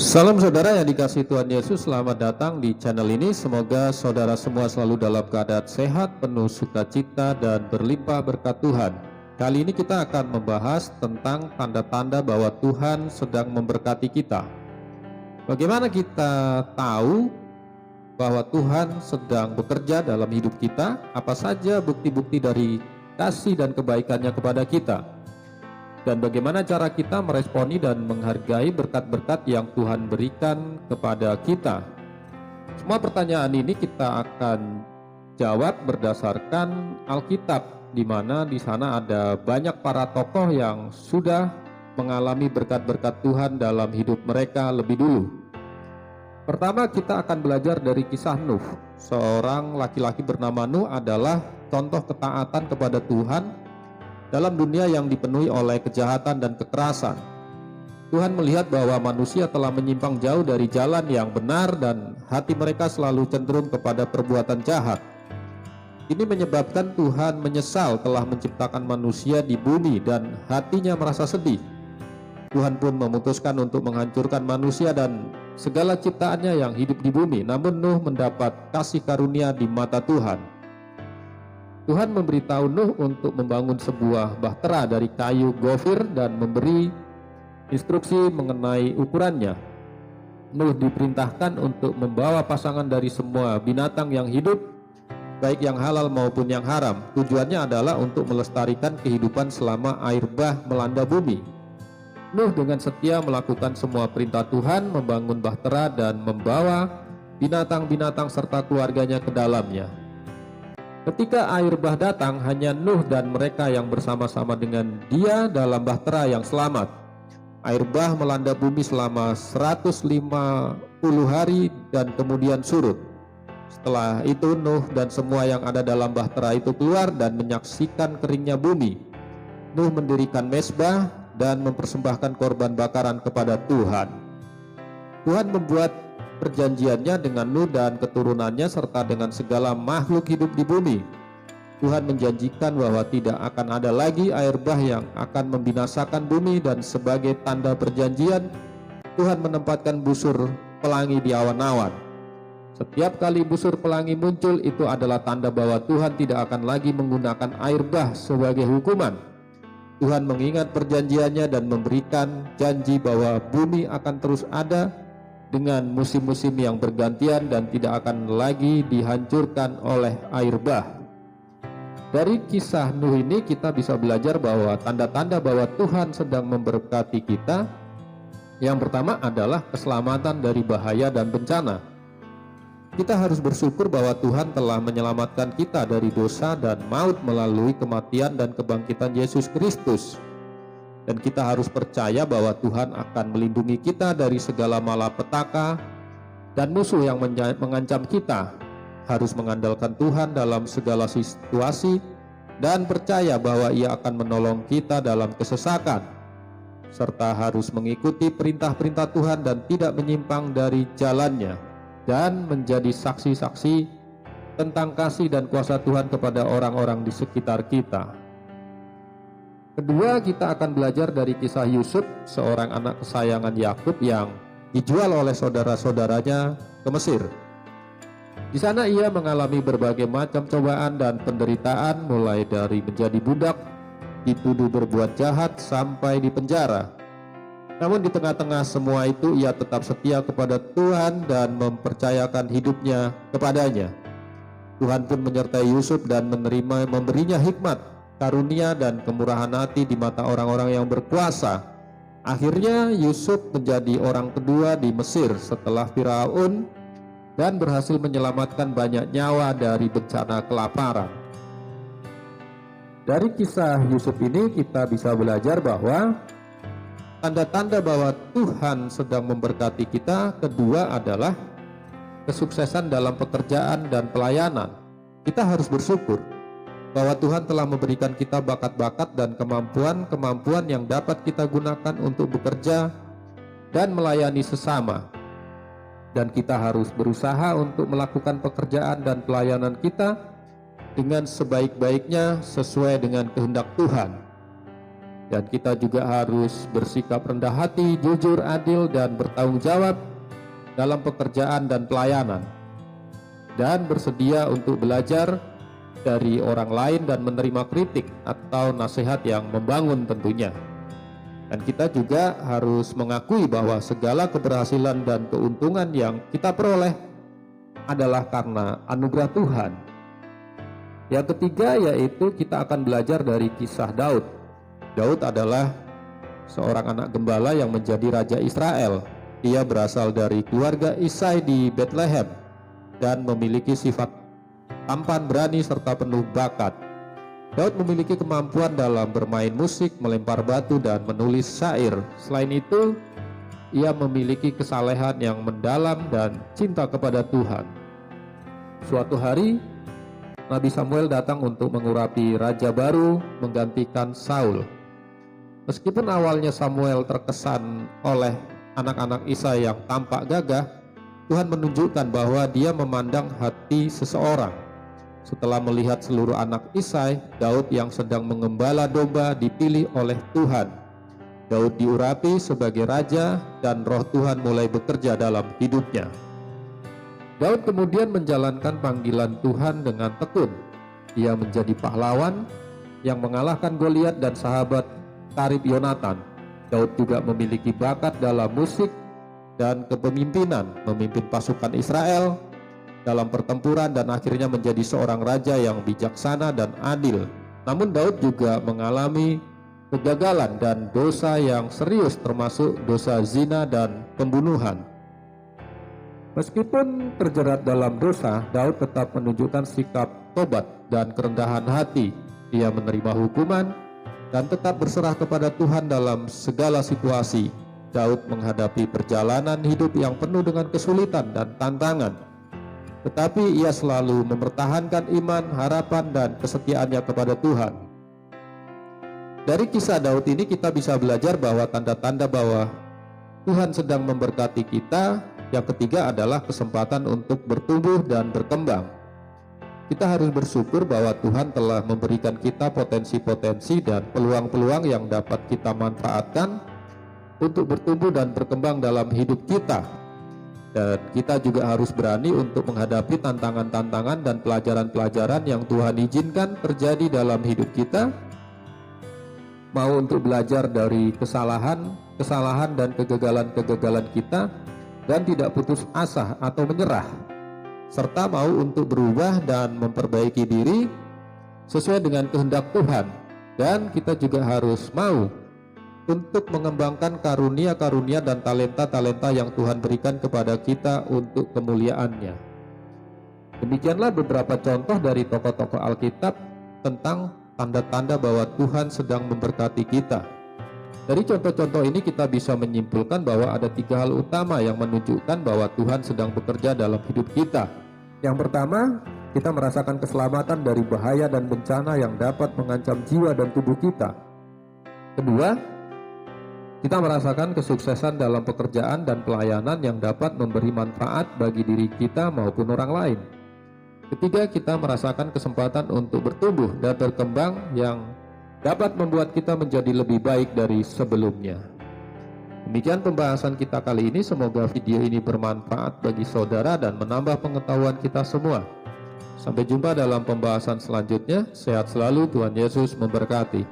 Salam saudara yang dikasihi Tuhan Yesus, selamat datang di channel ini. Semoga saudara semua selalu dalam keadaan sehat, penuh sukacita, dan berlimpah berkat Tuhan. Kali ini kita akan membahas tentang tanda-tanda bahwa Tuhan sedang memberkati kita. Bagaimana kita tahu bahwa Tuhan sedang bekerja dalam hidup kita? Apa saja bukti-bukti dari kasih dan kebaikannya kepada kita? Dan bagaimana cara kita meresponi dan menghargai berkat-berkat yang Tuhan berikan kepada kita? Semua pertanyaan ini kita akan jawab berdasarkan Alkitab, di mana di sana ada banyak para tokoh yang sudah mengalami berkat-berkat Tuhan dalam hidup mereka lebih dulu. Pertama, kita akan belajar dari kisah Nuh. Seorang laki-laki bernama Nuh adalah contoh ketaatan kepada Tuhan dalam dunia yang dipenuhi oleh kejahatan dan kekerasan. Tuhan melihat bahwa manusia telah menyimpang jauh dari jalan yang benar dan hati mereka selalu cenderung kepada perbuatan jahat. Ini menyebabkan Tuhan menyesal telah menciptakan manusia di bumi dan hatinya merasa sedih. Tuhan pun memutuskan untuk menghancurkan manusia dan segala ciptaannya yang hidup di bumi. Namun Nuh mendapat kasih karunia di mata Tuhan. Tuhan memberitahu Nuh untuk membangun sebuah bahtera dari kayu gofir dan memberi instruksi mengenai ukurannya. Nuh diperintahkan untuk membawa pasangan dari semua binatang yang hidup, baik yang halal maupun yang haram. Tujuannya adalah untuk melestarikan kehidupan selama air bah melanda bumi. Nuh dengan setia melakukan semua perintah Tuhan, membangun bahtera dan membawa binatang-binatang serta keluarganya ke dalamnya. Ketika air bah datang, hanya Nuh dan mereka yang bersama-sama dengan dia dalam bahtera yang selamat. Air bah melanda bumi selama 150 hari dan kemudian surut. Setelah itu Nuh dan semua yang ada dalam bahtera itu keluar dan menyaksikan keringnya bumi. Nuh mendirikan mezbah dan mempersembahkan korban bakaran kepada Tuhan. Tuhan membuat perjanjiannya dengan Nuh dan keturunannya serta dengan segala makhluk hidup di bumi. Tuhan menjanjikan bahwa tidak akan ada lagi air bah yang akan membinasakan bumi, dan sebagai tanda perjanjian Tuhan menempatkan busur pelangi di awan-awan. Setiap kali busur pelangi muncul, itu adalah tanda bahwa Tuhan tidak akan lagi menggunakan air bah sebagai hukuman. Tuhan mengingat perjanjiannya dan memberikan janji bahwa bumi akan terus ada dengan musim-musim yang bergantian dan tidak akan lagi dihancurkan oleh air bah. Dari kisah Nuh ini kita bisa belajar bahwa tanda-tanda bahwa Tuhan sedang memberkati kita, yang pertama adalah keselamatan dari bahaya dan bencana. Kita harus bersyukur bahwa Tuhan telah menyelamatkan kita dari dosa dan maut melalui kematian dan kebangkitan Yesus Kristus. Dan kita harus percaya bahwa Tuhan akan melindungi kita dari segala malapetaka dan musuh yang mengancam kita. Harus mengandalkan Tuhan dalam segala situasi dan percaya bahwa Ia akan menolong kita dalam kesesakan. Serta harus mengikuti perintah-perintah Tuhan dan tidak menyimpang dari jalannya, dan menjadi saksi-saksi tentang kasih dan kuasa Tuhan kepada orang-orang di sekitar kita. Kedua, kita akan belajar dari kisah Yusuf, seorang anak kesayangan Yakub yang dijual oleh saudara-saudaranya ke Mesir. Di sana ia mengalami berbagai macam cobaan dan penderitaan, mulai dari menjadi budak, dituduh berbuat jahat, sampai di penjara. Namun di tengah-tengah semua itu ia tetap setia kepada Tuhan dan mempercayakan hidupnya kepadanya. Tuhan pun menyertai Yusuf dan memberinya hikmat, karunia dan kemurahan hati di mata orang-orang yang berkuasa. Akhirnya Yusuf menjadi orang kedua di Mesir setelah Firaun dan berhasil menyelamatkan banyak nyawa dari bencana kelaparan. Dari kisah Yusuf ini kita bisa belajar bahwa tanda-tanda bahwa Tuhan sedang memberkati kita kedua adalah kesuksesan dalam pekerjaan dan pelayanan. Kita harus bersyukur bahwa Tuhan telah memberikan kita bakat-bakat dan kemampuan-kemampuan yang dapat kita gunakan untuk bekerja dan melayani sesama. Dan kita harus berusaha untuk melakukan pekerjaan dan pelayanan kita dengan sebaik-baiknya sesuai dengan kehendak Tuhan. Dan kita juga harus bersikap rendah hati, jujur, adil, dan bertanggung jawab dalam pekerjaan dan pelayanan. Dan bersedia untuk belajar dari orang lain dan menerima kritik atau nasihat yang membangun tentunya. Dan kita juga harus mengakui bahwa segala keberhasilan dan keuntungan yang kita peroleh adalah karena anugerah Tuhan. Yang ketiga yaitu kita akan belajar dari kisah Daud. Daud adalah seorang anak gembala yang menjadi raja Israel. Ia berasal dari keluarga Isai di Bethlehem dan memiliki sifat tampan, berani, serta penuh bakat. Daud memiliki kemampuan dalam bermain musik, melempar batu, dan menulis syair. Selain itu, ia memiliki kesalehan yang mendalam dan cinta kepada Tuhan. Suatu hari, Nabi Samuel datang untuk mengurapi raja baru menggantikan Saul. Meskipun awalnya Samuel terkesan oleh anak-anak Isai yang tampak gagah, Tuhan menunjukkan bahwa Dia memandang hati seseorang. Setelah melihat seluruh anak Isai, Daud yang sedang mengembala domba dipilih oleh Tuhan. Daud diurapi sebagai raja dan roh Tuhan mulai bekerja dalam hidupnya. Daud kemudian menjalankan panggilan Tuhan dengan tekun. Ia menjadi pahlawan yang mengalahkan Goliat dan sahabat karib Yonatan. Daud juga memiliki bakat dalam musik dan kepemimpinan, memimpin pasukan Israel dalam pertempuran dan akhirnya menjadi seorang raja yang bijaksana dan adil. Namun Daud juga mengalami kegagalan dan dosa yang serius, termasuk dosa zina dan pembunuhan. Meskipun terjerat dalam dosa, Daud tetap menunjukkan sikap tobat dan kerendahan hati. Ia menerima hukuman dan tetap berserah kepada Tuhan dalam segala situasi. Daud menghadapi perjalanan hidup yang penuh dengan kesulitan dan tantangan, tetapi ia selalu mempertahankan iman, harapan, dan kesetiaannya kepada Tuhan. Dari kisah Daud ini kita bisa belajar bahwa tanda-tanda bahwa Tuhan sedang memberkati kita. Yang ketiga adalah kesempatan untuk bertumbuh dan berkembang. Kita harus bersyukur bahwa Tuhan telah memberikan kita potensi-potensi dan peluang-peluang yang dapat kita manfaatkan untuk bertumbuh dan berkembang dalam hidup kita. Dan kita juga harus berani untuk menghadapi tantangan-tantangan dan pelajaran-pelajaran yang Tuhan izinkan terjadi dalam hidup kita. Mau untuk belajar dari kesalahan dan kegagalan-kegagalan kita, dan tidak putus asa atau menyerah, serta mau untuk berubah dan memperbaiki diri sesuai dengan kehendak Tuhan. Dan kita juga harus mau untuk mengembangkan karunia-karunia dan talenta-talenta yang Tuhan berikan kepada kita untuk kemuliaan-Nya. Demikianlah beberapa contoh dari tokoh-tokoh Alkitab tentang tanda-tanda bahwa Tuhan sedang memberkati kita. Dari contoh-contoh ini kita bisa menyimpulkan bahwa ada 3 hal utama yang menunjukkan bahwa Tuhan sedang bekerja dalam hidup kita. Yang pertama, kita merasakan keselamatan dari bahaya dan bencana yang dapat mengancam jiwa dan tubuh kita. Kedua, kita merasakan kesuksesan dalam pekerjaan dan pelayanan yang dapat memberi manfaat bagi diri kita maupun orang lain. Ketiga, kita merasakan kesempatan untuk bertumbuh dan berkembang yang dapat membuat kita menjadi lebih baik dari sebelumnya. Demikian pembahasan kita kali ini. Semoga video ini bermanfaat bagi saudara dan menambah pengetahuan kita semua. Sampai jumpa dalam pembahasan selanjutnya. Sehat selalu, Tuhan Yesus memberkati.